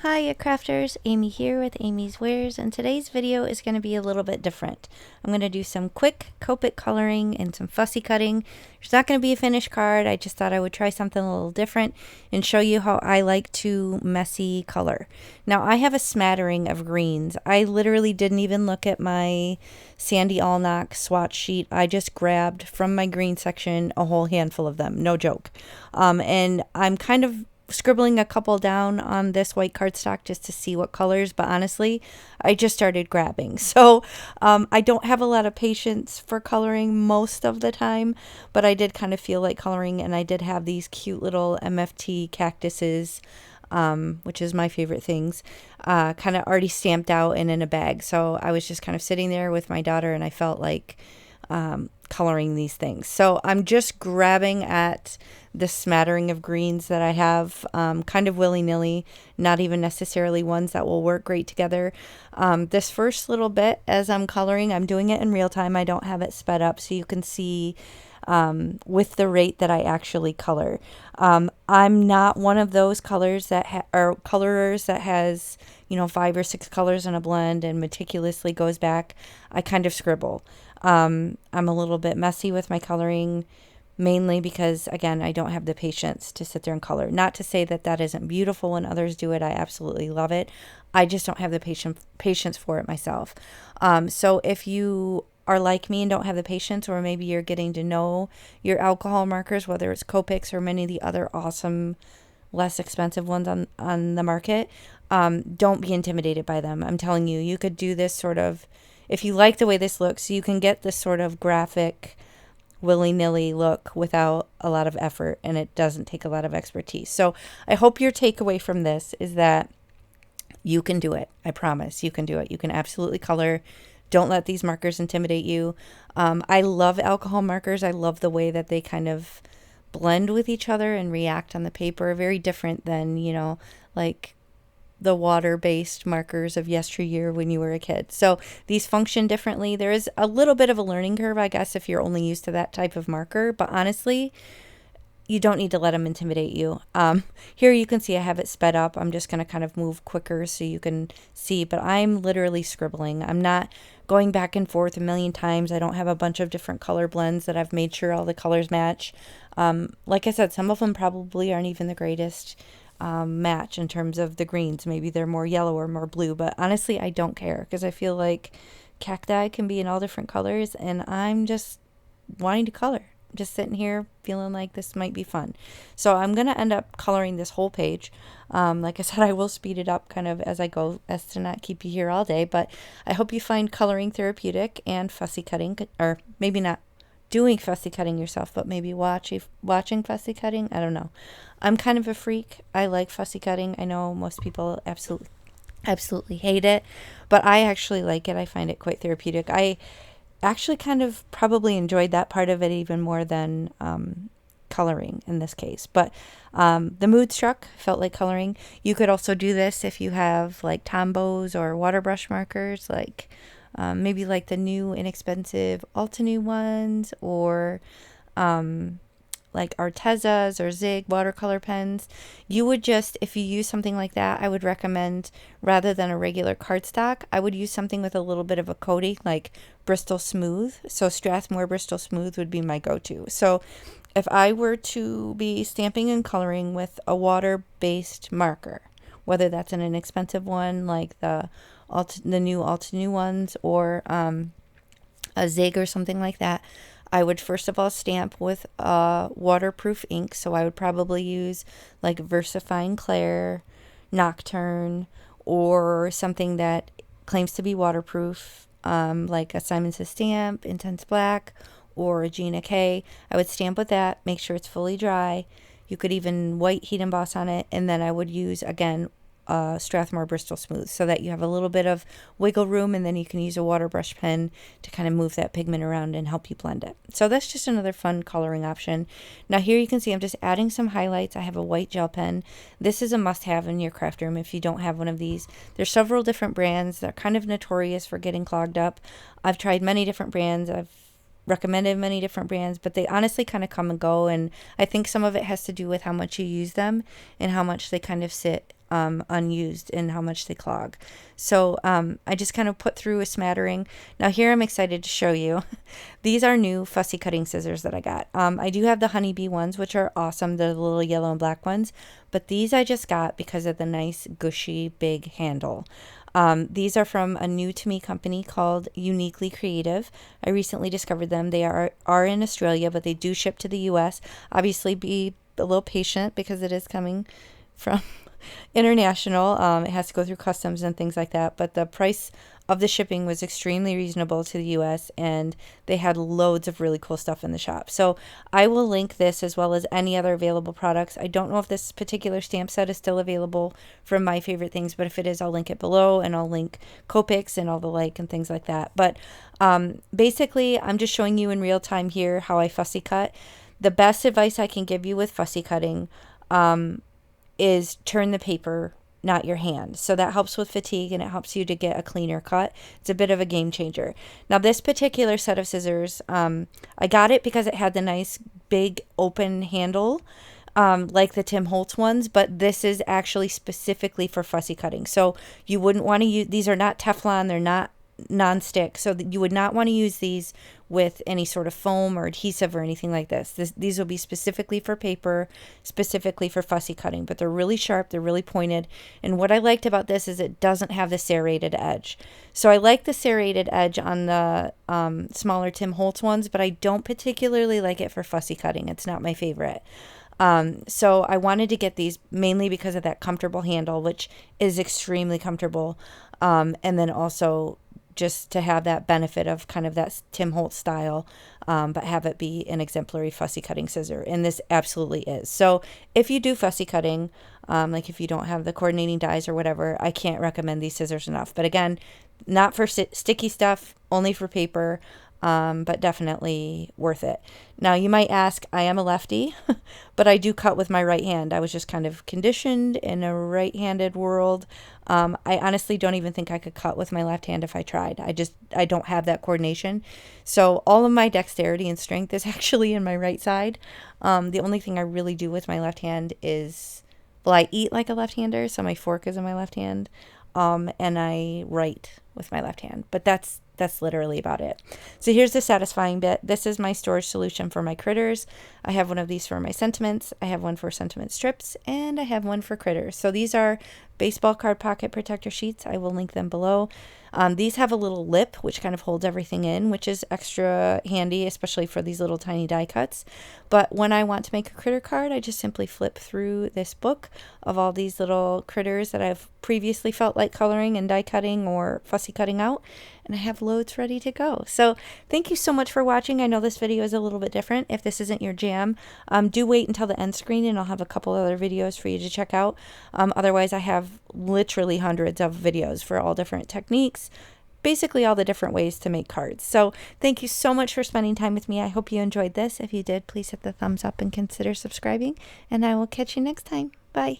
Hiya crafters, Amy here with amyswares, and today's video is going to be a little bit different. I'm going to do some quick Copic coloring and some fussy cutting. There's not going to be a finished card. I just thought I would try something a little different and show you how I like to messy color. Now I have a smattering of greens. I literally didn't even look at my Sandy Allnock swatch sheet. I just grabbed from my green section a whole handful of them, no joke. And I'm kind of scribbling a couple down on this white cardstock just to see what colors, but honestly I just started grabbing, so I don't have a lot of patience for coloring most of the time, but I did kind of feel like coloring, and I did have these cute little MFT cactuses, which is my favorite things, kind of already stamped out and in a bag. So I was just kind of sitting there with my daughter, and I felt like coloring these things. So I'm just grabbing at the smattering of greens that I have, kind of willy-nilly, not even necessarily ones that will work great together. This first little bit as I'm coloring, I'm doing it in real time. I don't have it sped up so you can see with the rate that I actually color. I'm not one of those colors that are colorers that has, 5 or 6 colors in a blend and meticulously goes back. I kind of scribble. I'm a little bit messy with my coloring, mainly because, again, I don't have the patience to sit there and color. Not to say that that isn't beautiful when others do it. I absolutely love it. I just don't have the patience for it myself. So if you are like me and don't have the patience, or maybe you're getting to know your alcohol markers, whether it's Copics or many of the other awesome, less expensive ones on the market, don't be intimidated by them. I'm telling you, you could do this sort of, if you like the way this looks, you can get this sort of graphic, willy-nilly look without a lot of effort, and it doesn't take a lot of expertise. So I hope your takeaway from this is that you can do it. I promise you can do it. You can absolutely color. Don't let these markers intimidate you. I love alcohol markers. I love the way that they kind of blend with each other and react on the paper. Very different than, like the water-based markers of yesteryear when you were a kid. So these function differently. There is a little bit of a learning curve, I guess, if you're only used to that type of marker. But honestly, you don't need to let them intimidate you. Here you can see I have it sped up. I'm just going to kind of move quicker so you can see, but I'm literally scribbling. I'm not going back and forth a million times. I don't have a bunch of different color blends that I've made sure all the colors match. Like I said, some of them probably aren't even the greatest match in terms of the greens. Maybe they're more yellow or more blue, but honestly, I don't care because I feel like cacti can be in all different colors, and I'm just wanting to color. Just sitting here feeling like this might be fun. So I'm going to end up coloring this whole page. Like I said, I will speed it up kind of as I go as to not keep you here all day, but I hope you find coloring therapeutic and fussy cutting, or maybe not doing fussy cutting yourself, but maybe watching fussy cutting. I don't know. I'm kind of a freak. I like fussy cutting. I know most people absolutely hate it, but I actually like it. I find it quite therapeutic. I actually kind of probably enjoyed that part of it even more than coloring in this case. But the mood struck, felt like coloring. You could also do this if you have like Tombos or water brush markers, like maybe like the new inexpensive Altenew ones, or like Artezas or Zig watercolor pens. You would just, if you use something like that, I would recommend, rather than a regular cardstock, I would use something with a little bit of a coating, like Bristol Smooth. So Strathmore Bristol Smooth would be my go-to. So if I were to be stamping and coloring with a water-based marker, whether that's an inexpensive one like the new Altenew ones, or a Zig or something like that, I would first of all stamp with waterproof ink. So I would probably use like VersaFine Clair, Nocturne, or something that claims to be waterproof, like a Simon Says Stamp, Intense Black, or a Gina K. I would stamp with that, make sure it's fully dry. You could even white heat emboss on it, and then I would use, again, Strathmore Bristol Smooth, so that you have a little bit of wiggle room, and then you can use a water brush pen to kind of move that pigment around and help you blend it. So that's just another fun coloring option. Now here you can see I'm just adding some highlights. I have a white gel pen. This is a must-have in your craft room if you don't have one of these. There's several different brands. They're kind of notorious for getting clogged up. I've tried many different brands. I've recommended many different brands, but they honestly kind of come and go, and I think some of it has to do with how much you use them and how much they kind of sit unused and how much they clog. So I just kind of put through a smattering. Now here I'm excited to show you. These are new fussy cutting scissors that I got. I do have the honeybee ones, which are awesome. They're the little yellow and black ones. But these I just got because of the nice gushy big handle. These are from a new to me company called Uniquely Creative. I recently discovered them. They are in Australia, but they do ship to the US. Obviously be a little patient because it is coming from international. It has to go through customs and things like that, but the price of the shipping was extremely reasonable to the US, and they had loads of really cool stuff in the shop. So I will link this as well as any other available products. I don't know if this particular stamp set is still available from My Favorite Things, but if it is, I'll link it below, and I'll link Copics and all the like and things like that. But basically, I'm just showing you in real time here how I fussy cut. The best advice I can give you with fussy cutting is turn the paper, not your hand. So that helps with fatigue, and it helps you to get a cleaner cut. It's a bit of a game changer. Now this particular set of scissors, I got it because it had the nice big open handle, like the Tim Holtz ones, but this is actually specifically for fussy cutting. So you wouldn't want to use, these are not Teflon, they're not non-stick, so you would not want to use these with any sort of foam or adhesive or anything like this. These will be specifically for paper, specifically for fussy cutting, but they're really sharp, they're really pointed, and what I liked about this is it doesn't have the serrated edge. So I like the serrated edge on the smaller Tim Holtz ones, but I don't particularly like it for fussy cutting. It's not my favorite. So I wanted to get these mainly because of that comfortable handle, which is extremely comfortable, and then also just to have that benefit of kind of that Tim Holtz style, but have it be an exemplary fussy cutting scissor. And this absolutely is. So if you do fussy cutting, like if you don't have the coordinating dies or whatever, I can't recommend these scissors enough. But again, not for sticky stuff, only for paper, but definitely worth it. Now you might ask, I am a lefty, but I do cut with my right hand. I was just kind of conditioned in a right-handed world. I honestly don't even think I could cut with my left hand if I tried. I don't have that coordination. So all of my dexterity and strength is actually in my right side. The only thing I really do with my left hand is, well, I eat like a left-hander, so my fork is in my left hand, and I write with my left hand. But that's literally about it. So here's the satisfying bit. This is my storage solution for my critters. I have one of these for my sentiments. I have one for sentiment strips, and I have one for critters. So these are baseball card pocket protector sheets. I will link them below. These have a little lip which kind of holds everything in, which is extra handy, especially for these little tiny die cuts. But when I want to make a critter card, I just simply flip through this book of all these little critters that I've previously felt like coloring and die cutting or fussy cutting out, and I have loads ready to go. So thank you so much for watching. I know this video is a little bit different. If this isn't your jam, do wait until the end screen, and I'll have a couple other videos for you to check out. Otherwise, I have literally hundreds of videos for all different techniques, basically all the different ways to make cards. So thank you so much for spending time with me. I hope you enjoyed this. If you did, please hit the thumbs up and consider subscribing, and I will catch you next time. Bye.